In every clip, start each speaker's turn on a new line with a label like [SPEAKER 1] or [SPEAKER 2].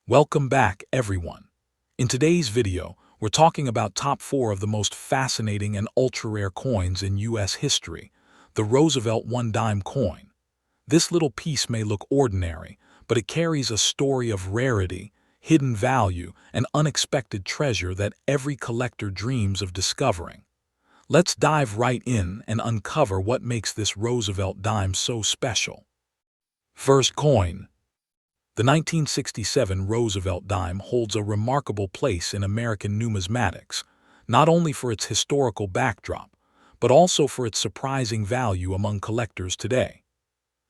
[SPEAKER 1] Welcome back, everyone. In today's video, we're talking about top 4 of the most fascinating and ultra-rare coins in U.S. history, the Roosevelt one-dime coin. This little piece may look ordinary, but it carries a story of rarity, hidden value, and unexpected treasure that every collector dreams of discovering. Let's dive right in and uncover what makes this Roosevelt dime so special. First coin. The 1967 Roosevelt dime holds a remarkable place in American numismatics, not only for its historical backdrop, but also for its surprising value among collectors today.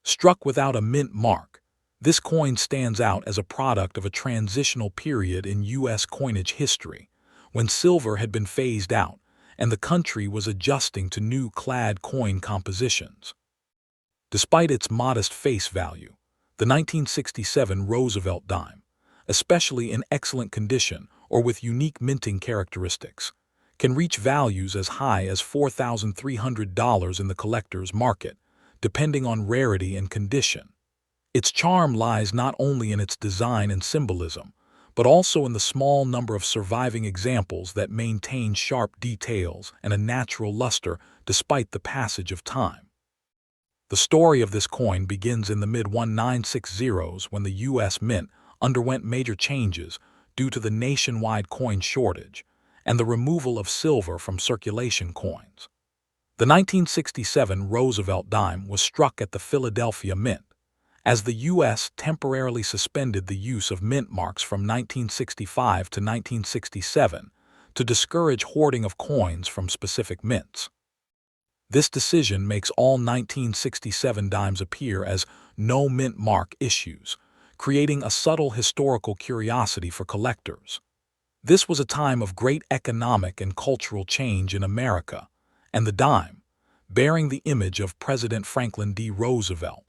[SPEAKER 1] Struck without a mint mark, this coin stands out as a product of a transitional period in U.S. coinage history, when silver had been phased out and the country was adjusting to new clad coin compositions. Despite its modest face value, the 1967 Roosevelt dime, especially in excellent condition or with unique minting characteristics, can reach values as high as $4,300 in the collector's market, depending on rarity and condition. Its charm lies not only in its design and symbolism, but also in the small number of surviving examples that maintain sharp details and a natural luster despite the passage of time. The story of this coin begins in the mid-1960s when the U.S. Mint underwent major changes due to the nationwide coin shortage and the removal of silver from circulation coins. The 1967 Roosevelt dime was struck at the Philadelphia Mint, as the U.S. temporarily suspended the use of mint marks from 1965 to 1967 to discourage hoarding of coins from specific mints. This decision makes all 1967 dimes appear as no mint mark issues, creating a subtle historical curiosity for collectors. This was a time of great economic and cultural change in America, and the dime, bearing the image of President Franklin D. Roosevelt,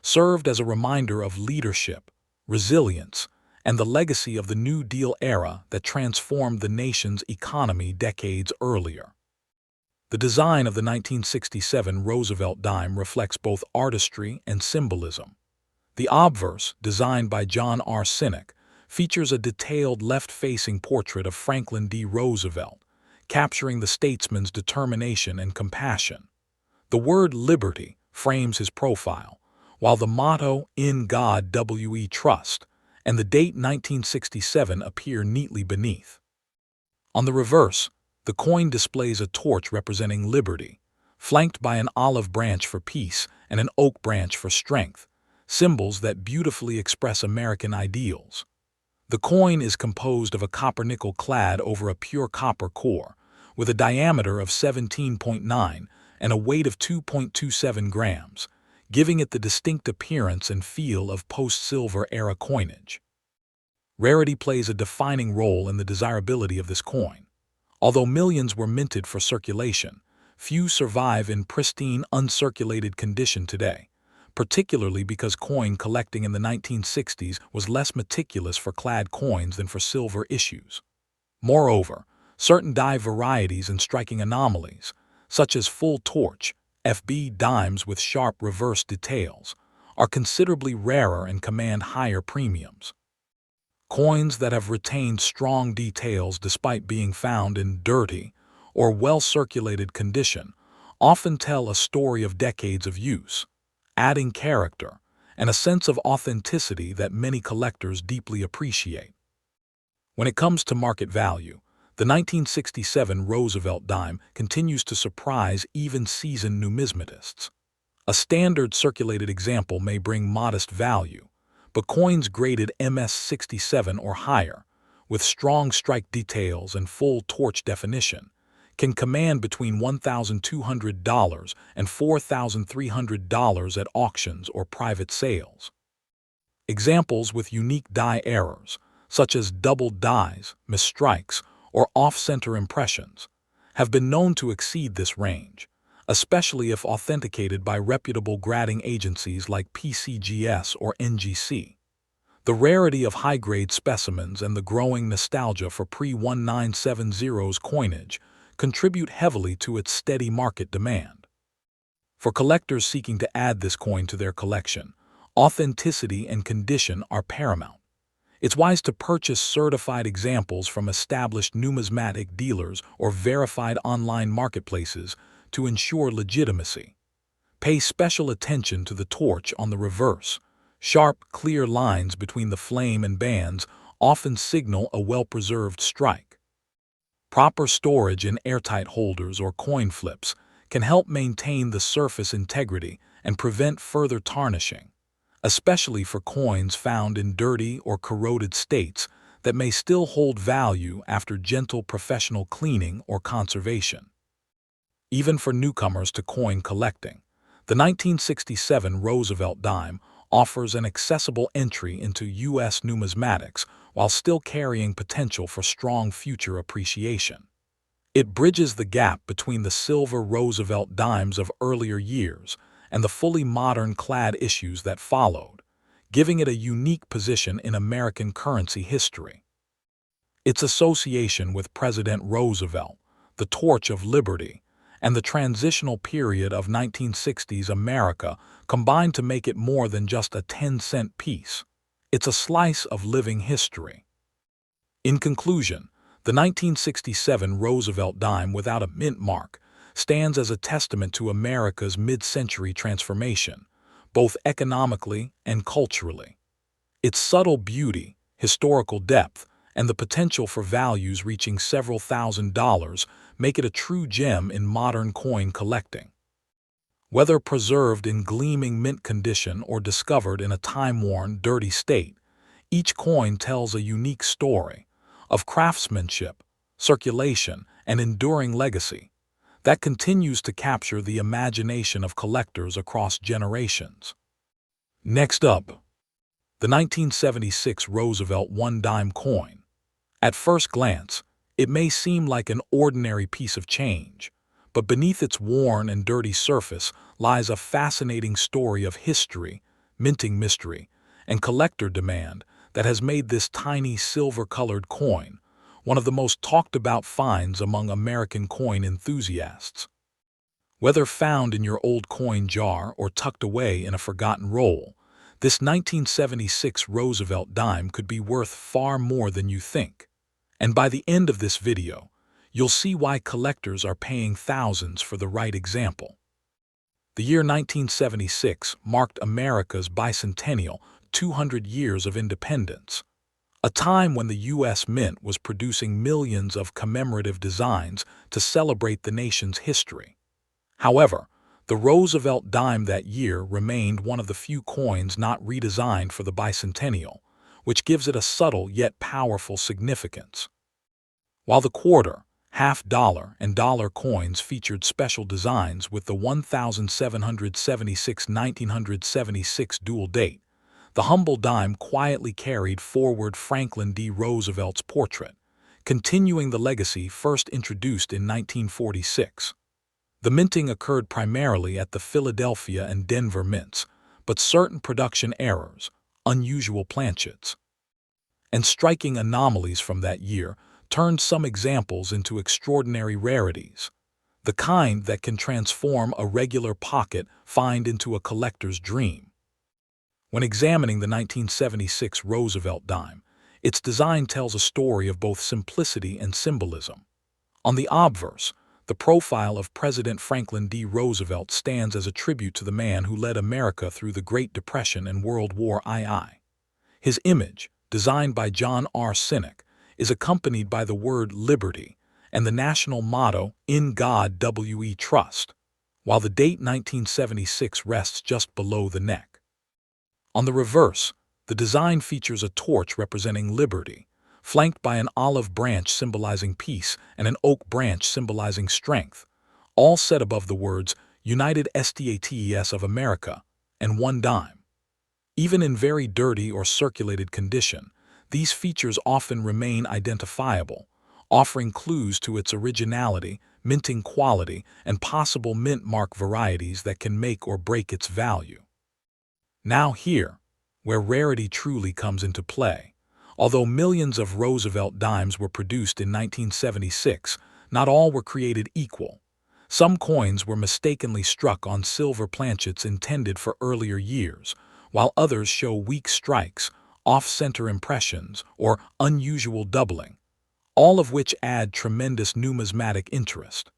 [SPEAKER 1] served as a reminder of leadership, resilience, and the legacy of the New Deal era that transformed the nation's economy decades earlier. The design of the 1967 Roosevelt dime reflects both artistry and symbolism. The obverse, designed by John R. Sinek, features a detailed left-facing portrait of Franklin D. Roosevelt, capturing the statesman's determination and compassion. The word liberty frames his profile, while the motto, "In God We Trust," and the date 1967 appear neatly beneath. On the reverse, the coin displays a torch representing liberty, flanked by an olive branch for peace and an oak branch for strength, symbols that beautifully express American ideals. The coin is composed of a copper-nickel clad over a pure copper core, with a diameter of 17.9 and a weight of 2.27 grams, giving it the distinct appearance and feel of post-silver era coinage. Rarity plays a defining role in the desirability of this coin. Although millions were minted for circulation, few survive in pristine, uncirculated condition today, particularly because coin collecting in the 1960s was less meticulous for clad coins than for silver issues. Moreover, certain die varieties and striking anomalies, such as full torch, FB dimes with sharp reverse details, are considerably rarer and command higher premiums. Coins that have retained strong details despite being found in dirty or well-circulated condition often tell a story of decades of use, adding character and a sense of authenticity that many collectors deeply appreciate. When it comes to market value, the 1967 Roosevelt dime continues to surprise even seasoned numismatists. A standard circulated example may bring modest value, but coins graded MS-67 or higher, with strong strike details and full torch definition, can command between $1,200 and $4,300 at auctions or private sales. Examples with unique die errors, such as doubled dies, misstrikes, or off-center impressions, have been known to exceed this range, especially if authenticated by reputable grading agencies like PCGS or NGC. The rarity of high-grade specimens and the growing nostalgia for pre-1970s coinage contribute heavily to its steady market demand. For collectors seeking to add this coin to their collection, authenticity and condition are paramount. It's wise to purchase certified examples from established numismatic dealers or verified online marketplaces to ensure legitimacy. Pay special attention to the torch on the reverse. Sharp, clear lines between the flame and bands often signal a well-preserved strike. Proper storage in airtight holders or coin flips can help maintain the surface integrity and prevent further tarnishing, especially for coins found in dirty or corroded states that may still hold value after gentle professional cleaning or conservation. Even for newcomers to coin collecting, the 1967 Roosevelt dime offers an accessible entry into U.S. numismatics while still carrying potential for strong future appreciation. It bridges the gap between the silver Roosevelt dimes of earlier years and the fully modern clad issues that followed, giving it a unique position in American currency history. Its association with President Roosevelt, the Torch of Liberty, and the transitional period of 1960s America combined to make it more than just a 10-cent piece. It's a slice of living history. In conclusion, the 1967 Roosevelt dime without a mint mark stands as a testament to America's mid-century transformation, both economically and culturally. Its subtle beauty, historical depth, and the potential for values reaching several $1,000s make it a true gem in modern coin collecting. Whether preserved in gleaming mint condition or discovered in a time-worn, dirty state, each coin tells a unique story of craftsmanship, circulation, and enduring legacy that continues to capture the imagination of collectors across generations. Next up, the 1976 Roosevelt one-dime coin. At first glance, it may seem like an ordinary piece of change, but beneath its worn and dirty surface lies a fascinating story of history, minting mystery, and collector demand that has made this tiny silver-colored coin one of the most talked-about finds among American coin enthusiasts. Whether found in your old coin jar or tucked away in a forgotten roll, this 1976 Roosevelt dime could be worth far more than you think. And by the end of this video, you'll see why collectors are paying thousands for the right example. The year 1976 marked America's bicentennial, 200 years of independence, a time when the U.S. Mint was producing millions of commemorative designs to celebrate the nation's history. However, the Roosevelt dime that year remained one of the few coins not redesigned for the bicentennial, which gives it a subtle yet powerful significance. While the quarter, half-dollar, and dollar coins featured special designs with the 1776-1976 dual date, the humble dime quietly carried forward Franklin D. Roosevelt's portrait, continuing the legacy first introduced in 1946. The minting occurred primarily at the Philadelphia and Denver mints, but certain production errors, unusual planchets, and striking anomalies from that year turned some examples into extraordinary rarities, the kind that can transform a regular pocket find into a collector's dream. When examining the 1976 Roosevelt dime, its design tells a story of both simplicity and symbolism. On the obverse, the profile of President Franklin D. Roosevelt stands as a tribute to the man who led America through the Great Depression and World War II. His image, designed by John R. Sinek, is accompanied by the word liberty and the national motto, "In God We Trust," while the date 1976 rests just below the neck. On the reverse, the design features a torch representing liberty, flanked by an olive branch symbolizing peace and an oak branch symbolizing strength, all set above the words United States of America and one dime. Even in very dirty or circulated condition, these features often remain identifiable, offering clues to its originality, minting quality, and possible mint mark varieties that can make or break its value. Now here, where rarity truly comes into play. Although millions of Roosevelt dimes were produced in 1976, not all were created equal. Some coins were mistakenly struck on silver planchets intended for earlier years, while others show weak strikes, off-center impressions, or unusual doubling, all of which add tremendous numismatic interest.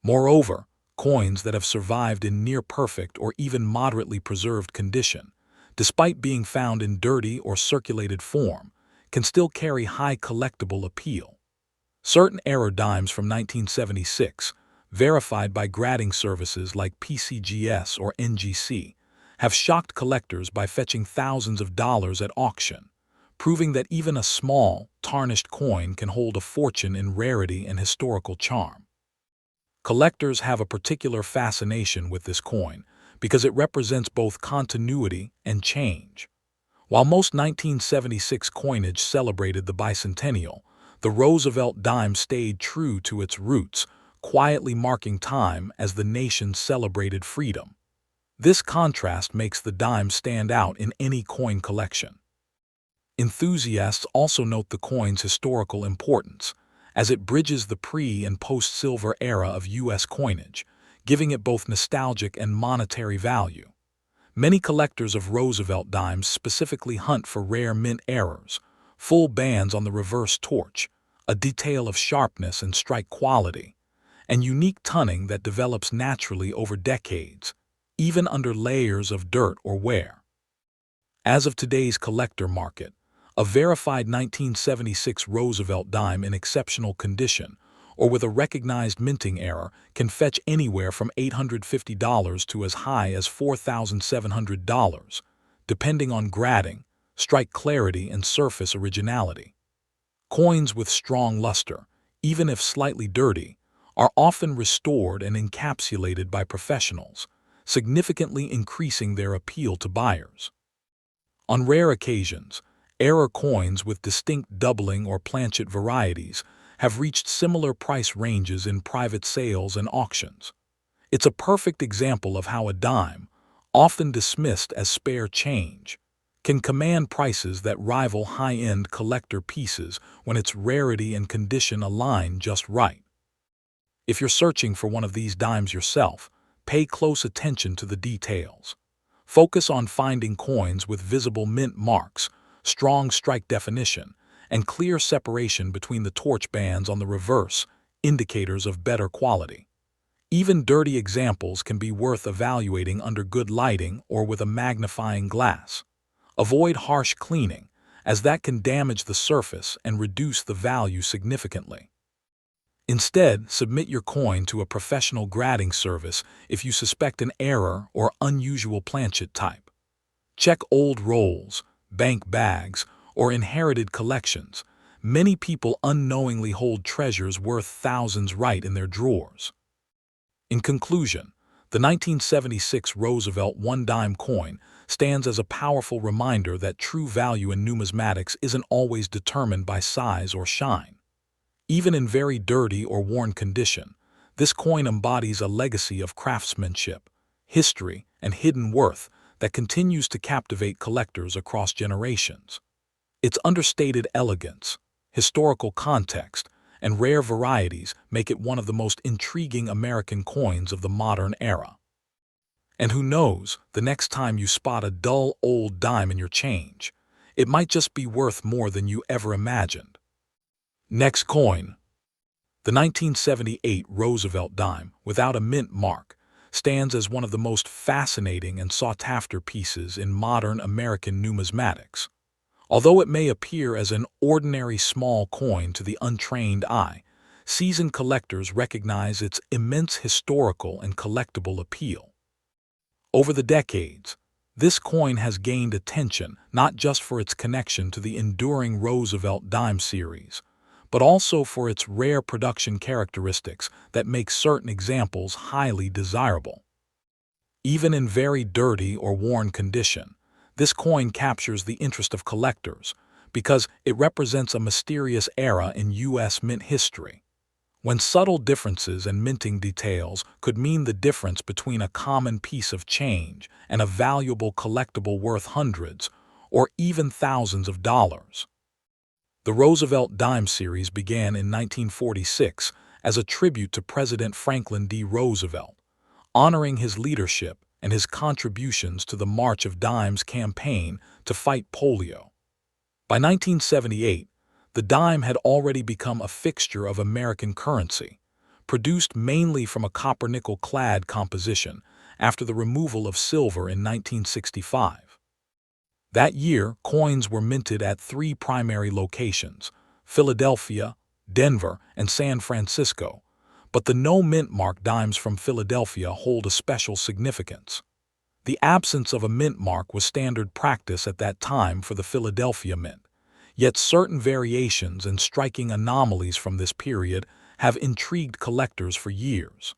[SPEAKER 1] Moreover, coins that have survived in near-perfect or even moderately preserved condition, despite being found in dirty or circulated form, can still carry high collectible appeal. Certain error dimes from 1976, verified by grading services like PCGS or NGC, have shocked collectors by fetching thousands of dollars at auction, proving that even a small, tarnished coin can hold a fortune in rarity and historical charm. Collectors have a particular fascination with this coin because it represents both continuity and change. While most 1976 coinage celebrated the bicentennial, the Roosevelt dime stayed true to its roots, quietly marking time as the nation celebrated freedom. This contrast makes the dime stand out in any coin collection. Enthusiasts also note the coin's historical importance, as it bridges the pre- and post-silver era of U.S. coinage, giving it both nostalgic and monetary value. Many collectors of Roosevelt dimes specifically hunt for rare mint errors, full bands on the reverse torch, a detail of sharpness and strike quality, and unique tunning that develops naturally over decades, even under layers of dirt or wear. As of today's collector market, a verified 1976 Roosevelt dime in exceptional condition or with a recognized minting error can fetch anywhere from $850 to as high as $4,700, depending on grading, strike clarity, and surface originality. Coins with strong luster, even if slightly dirty, are often restored and encapsulated by professionals, significantly increasing their appeal to buyers. On rare occasions, error coins with distinct doubling or planchet varieties have reached similar price ranges in private sales and auctions. It's a perfect example of how a dime, often dismissed as spare change, can command prices that rival high-end collector pieces when its rarity and condition align just right. If you're searching for one of these dimes yourself, pay close attention to the details. Focus on finding coins with visible mint marks, strong strike definition, and clear separation between the torch bands on the reverse, indicators of better quality. Even dirty examples can be worth evaluating under good lighting or with a magnifying glass. Avoid harsh cleaning, as that can damage the surface and reduce the value significantly. Instead, submit your coin to a professional grading service if you suspect an error or unusual planchet type. Check old rolls, bank bags, or inherited collections. Many people unknowingly hold treasures worth thousands right in their drawers. In conclusion, the 1976 Roosevelt one-dime coin stands as a powerful reminder that true value in numismatics isn't always determined by size or shine. Even in very dirty or worn condition, this coin embodies a legacy of craftsmanship, history, and hidden worth that continues to captivate collectors across generations. Its understated elegance, historical context, and rare varieties make it one of the most intriguing American coins of the modern era. And who knows, the next time you spot a dull old dime in your change, it might just be worth more than you ever imagined. Next coin. The 1978 Roosevelt dime, without a mint mark, stands as one of the most fascinating and sought-after pieces in modern American numismatics. Although it may appear as an ordinary small coin to the untrained eye, seasoned collectors recognize its immense historical and collectible appeal. Over the decades, this coin has gained attention not just for its connection to the enduring Roosevelt dime series, but also for its rare production characteristics that make certain examples highly desirable. Even in very dirty or worn condition, this coin captures the interest of collectors because it represents a mysterious era in U.S. mint history, when subtle differences in minting details could mean the difference between a common piece of change and a valuable collectible worth hundreds or even thousands of dollars. The Roosevelt dime series began in 1946 as a tribute to President Franklin D. Roosevelt, honoring his leadership and his contributions to the March of Dimes campaign to fight polio. By 1978, the dime had already become a fixture of American currency, produced mainly from a copper-nickel-clad composition after the removal of silver in 1965. That year, coins were minted at three primary locations: Philadelphia, Denver, and San Francisco, but the no-mint mark dimes from Philadelphia hold a special significance. The absence of a mint mark was standard practice at that time for the Philadelphia Mint, yet certain variations and striking anomalies from this period have intrigued collectors for years.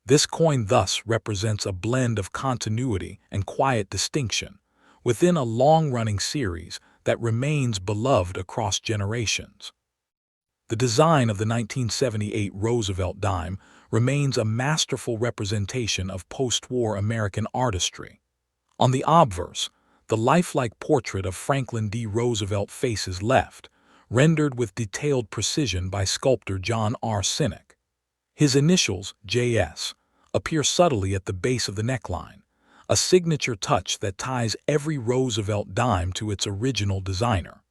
[SPEAKER 1] This coin thus represents a blend of continuity and quiet distinction within a long-running series that remains beloved across generations. The design of the 1978 Roosevelt dime remains a masterful representation of post-war American artistry. On the obverse, the lifelike portrait of Franklin D. Roosevelt faces left, rendered with detailed precision by sculptor John R. Sinek. His initials, J.S., appear subtly at the base of the neckline, a signature touch that ties every Roosevelt dime to its original designer.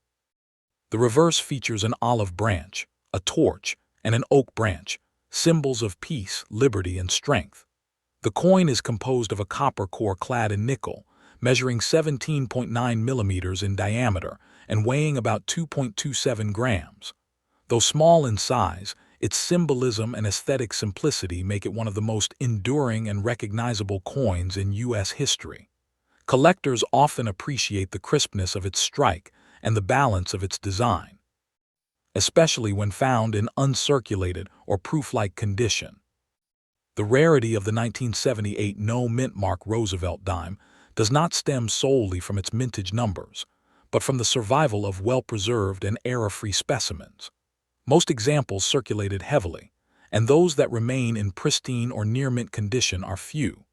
[SPEAKER 1] The reverse features an olive branch, a torch, and an oak branch, symbols of peace, liberty, and strength. The coin is composed of a copper core clad in nickel, measuring 17.9 millimeters in diameter and weighing about 2.27 grams. Though small in size, its symbolism and aesthetic simplicity make it one of the most enduring and recognizable coins in U.S. history. Collectors often appreciate the crispness of its strike and the balance of its design, especially when found in uncirculated or proof-like condition. The rarity of the 1978 no-mint mark Roosevelt dime does not stem solely from its mintage numbers, but from the survival of well-preserved and error-free specimens. Most examples circulated heavily, and those that remain in pristine or near-mint condition are few.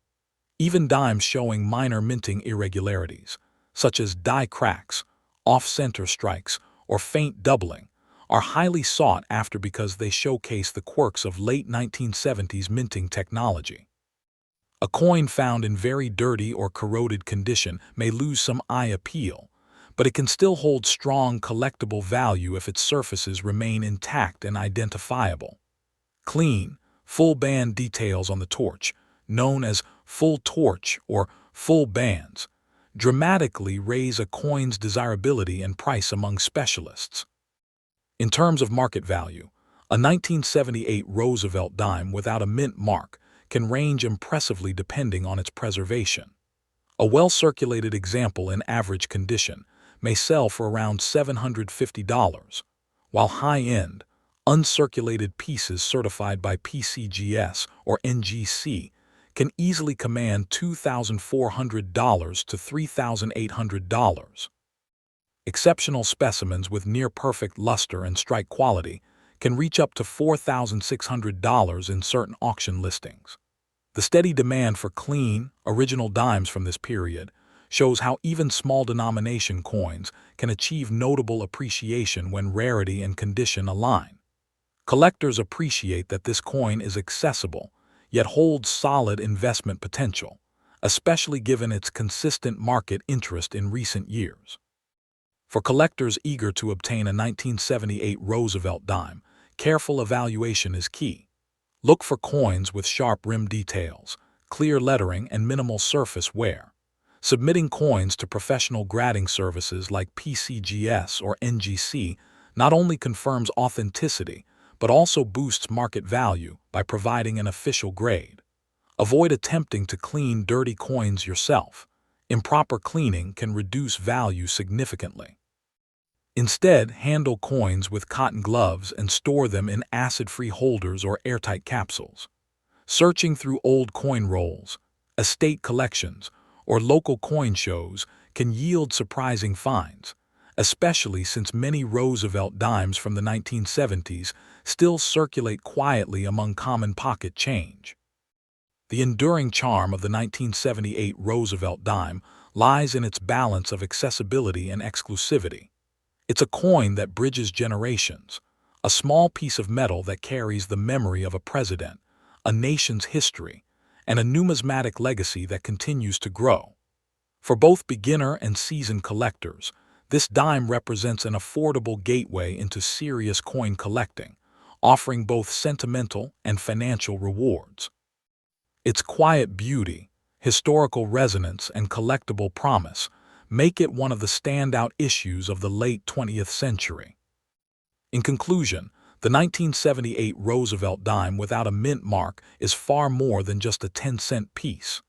[SPEAKER 1] Even dimes showing minor minting irregularities, such as die cracks, off-center strikes, or faint doubling, are highly sought after because they showcase the quirks of late 1970s minting technology. A coin found in very dirty or corroded condition may lose some eye appeal, but it can still hold strong collectible value if its surfaces remain intact and identifiable. Clean, full band details on the torch, known as full torch or full bands, dramatically raise a coin's desirability and price among specialists. In terms of market value, a 1978 Roosevelt dime without a mint mark can range impressively depending on its preservation. A well-circulated example in average condition may sell for around $750, while high-end, uncirculated pieces certified by PCGS or NGC can easily command $2,400 to $3,800. Exceptional specimens with near-perfect luster and strike quality can reach up to $4,600 in certain auction listings. The steady demand for clean, original dimes from this period shows how even small denomination coins can achieve notable appreciation when rarity and condition align. Collectors appreciate that this coin is accessible, yet holds solid investment potential, especially given its consistent market interest in recent years. For collectors eager to obtain a 1978 Roosevelt dime, careful evaluation is key. Look for coins with sharp rim details, clear lettering, and minimal surface wear. Submitting coins to professional grading services like PCGS or NGC not only confirms authenticity, but also boosts market value by providing an official grade. Avoid attempting to clean dirty coins yourself. Improper cleaning can reduce value significantly. Instead, handle coins with cotton gloves and store them in acid-free holders or airtight capsules. Searching through old coin rolls, estate collections, or local coin shows can yield surprising finds, especially since many Roosevelt dimes from the 1970s still circulate quietly among common pocket change. The enduring charm of the 1978 Roosevelt dime lies in its balance of accessibility and exclusivity. It's a coin that bridges generations, a small piece of metal that carries the memory of a president, a nation's history, and a numismatic legacy that continues to grow. For both beginner and seasoned collectors, This dime represents an affordable gateway into serious coin collecting, offering both sentimental and financial rewards. Its quiet beauty, historical resonance, and collectible promise make it one of the standout issues of the late 20th century. In conclusion, the 1978 Roosevelt dime without a mint mark is far more than just a 10-cent piece.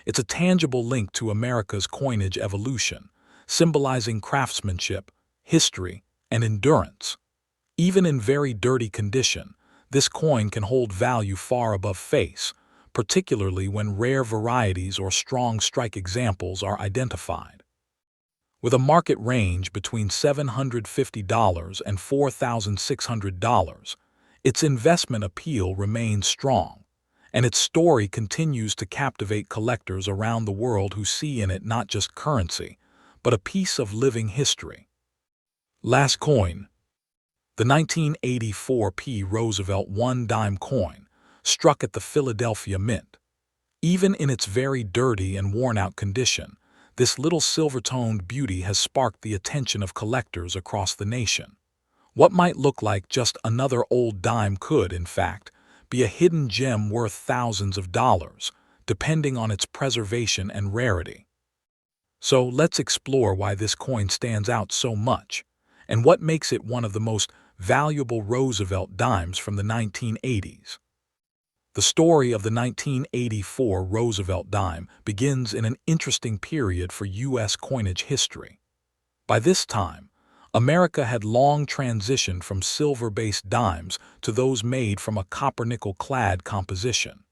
[SPEAKER 1] It's a tangible link to America's coinage evolution, symbolizing craftsmanship, history, and endurance. Even in very dirty condition, this coin can hold value far above face, particularly when rare varieties or strong strike examples are identified. With a market range between $750 and $4,600, its investment appeal remains strong, and its story continues to captivate collectors around the world who see in it not just currency, but a piece of living history. Last coin. The 1984 P. Roosevelt one-dime coin, struck at the Philadelphia Mint. Even in its very dirty and worn-out condition, this little silver-toned beauty has sparked the attention of collectors across the nation. What might look like just another old dime could, in fact, be a hidden gem worth thousands of dollars, depending on its preservation and rarity. So let's explore why this coin stands out so much, and what makes it one of the most valuable Roosevelt dimes from the 1980s. The story of the 1984 Roosevelt dime begins in an interesting period for U.S. coinage history. By this time, America had long transitioned from silver-based dimes to those made from a copper-nickel-clad composition.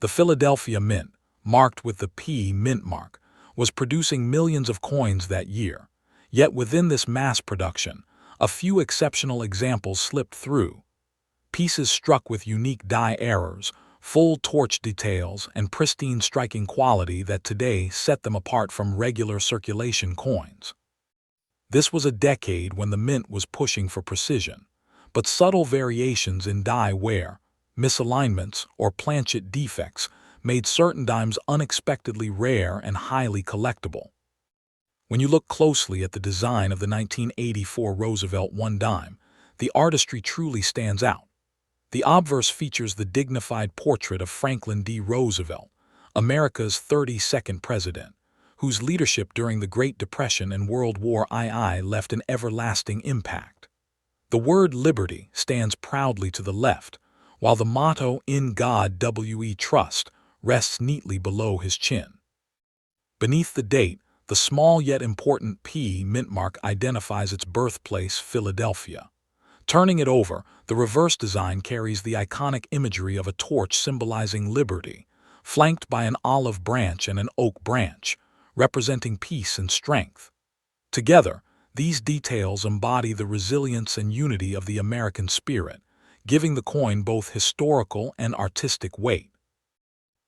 [SPEAKER 1] The Philadelphia Mint, marked with the P mint mark, was producing millions of coins that year, yet within this mass production, a few exceptional examples slipped through. Pieces struck with unique die errors, full torch details, and pristine striking quality that today set them apart from regular circulation coins. This was a decade when the mint was pushing for precision, but subtle variations in die wear, misalignments, or planchet defects made certain dimes unexpectedly rare and highly collectible. When you look closely at the design of the 1984 Roosevelt one dime, the artistry truly stands out. The obverse features the dignified portrait of Franklin D. Roosevelt, America's 32nd president, whose leadership during the Great Depression and World War II left an everlasting impact. The word liberty stands proudly to the left, while the motto "In God We Trust" rests neatly below his chin. Beneath the date, the small yet important P mint mark identifies its birthplace, Philadelphia. Turning it over, the reverse design carries the iconic imagery of a torch symbolizing liberty, flanked by an olive branch and an oak branch, representing peace and strength. Together, these details embody the resilience and unity of the American spirit, giving the coin both historical and artistic weight.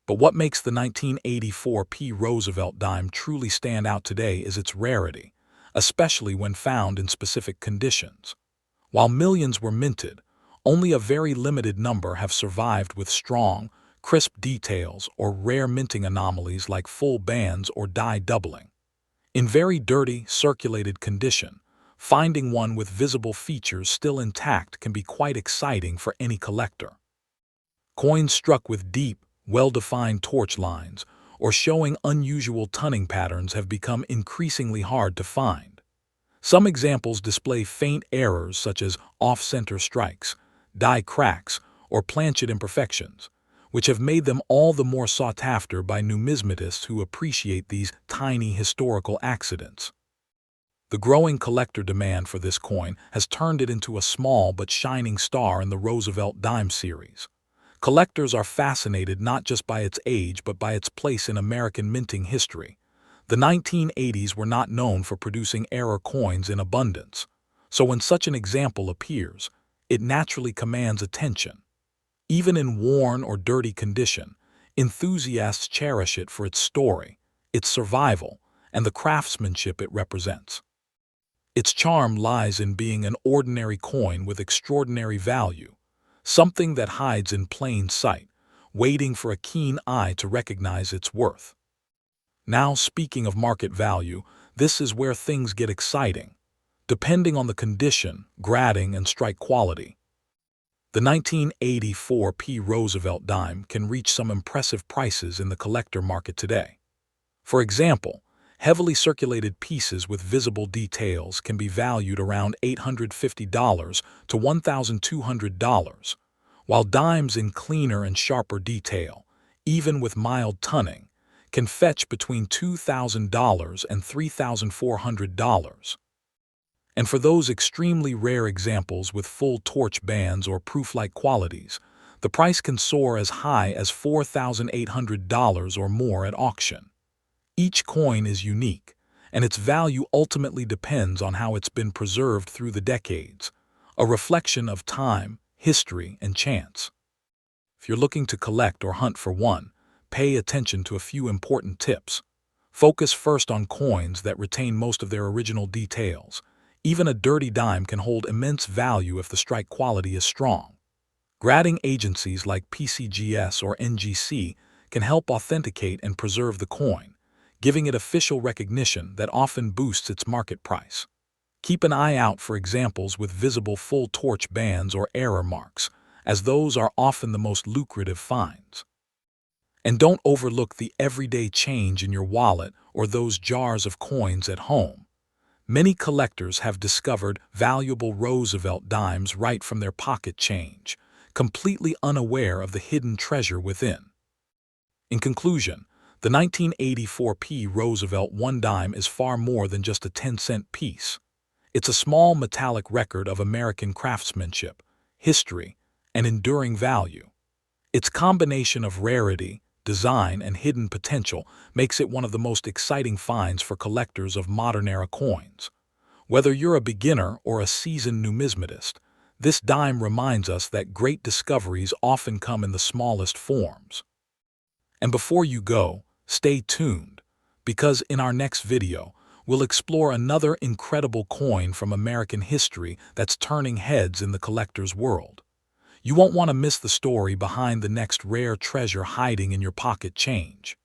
[SPEAKER 1] But what makes the 1984 P. Roosevelt dime truly stand out today is its rarity, especially when found in specific conditions. While millions were minted, only a very limited number have survived with strong, crisp details or rare minting anomalies like full bands or die doubling. In very dirty, circulated condition, finding one with visible features still intact can be quite exciting for any collector. Coins struck with deep, well-defined torch lines or showing unusual tunning patterns have become increasingly hard to find. Some examples display faint errors such as off-center strikes, die cracks, or planchet imperfections, which have made them all the more sought after by numismatists who appreciate these tiny historical accidents. The growing collector demand for this coin has turned it into a small but shining star in the Roosevelt dime series. Collectors are fascinated not just by its age but by its place in American minting history. The 1980s were not known for producing error coins in abundance, so when such an example appears, it naturally commands attention. Even in worn or dirty condition, enthusiasts cherish it for its story, its survival, and the craftsmanship it represents. Its charm lies in being an ordinary coin with extraordinary value, something that hides in plain sight, waiting for a keen eye to recognize its worth. Now, speaking of market value, This is where things get exciting, depending on the condition, grading, and strike quality. The 1984 Roosevelt dime can reach some impressive prices in the collector market today. For example, heavily circulated pieces with visible details can be valued around $850 to $1,200, while dimes in cleaner and sharper detail, even with mild tunning, can fetch between $2,000 and $3,400. And for those extremely rare examples with full torch bands or proof-like qualities, the price can soar as high as $4,800 or more at auction. Each coin is unique, and its value ultimately depends on how it's been preserved through the decades, a reflection of time, history, and chance. If you're looking to collect or hunt for one, pay attention to a few important tips. Focus first on coins that retain most of their original details. Even a dirty dime can hold immense value if the strike quality is strong. Grading agencies like PCGS or NGC can help authenticate and preserve the coin, giving it official recognition that often boosts its market price. Keep an eye out for examples with visible full torch bands or error marks, as those are often the most lucrative finds. And don't overlook the everyday change in your wallet or those jars of coins at home. Many collectors have discovered valuable Roosevelt dimes right from their pocket change, completely unaware of the hidden treasure within. In conclusion, the 1984 Roosevelt 1 dime is far more than just a 10-cent piece. It's a small metallic record of American craftsmanship, history, and enduring value. Its combination of rarity, design, and hidden potential makes it one of the most exciting finds for collectors of modern-era coins. Whether you're a beginner or a seasoned numismatist, this dime reminds us that great discoveries often come in the smallest forms. And before you go, stay tuned, because in our next video, we'll explore another incredible coin from American history that's turning heads in the collector's world. You won't want to miss the story behind the next rare treasure hiding in your pocket change.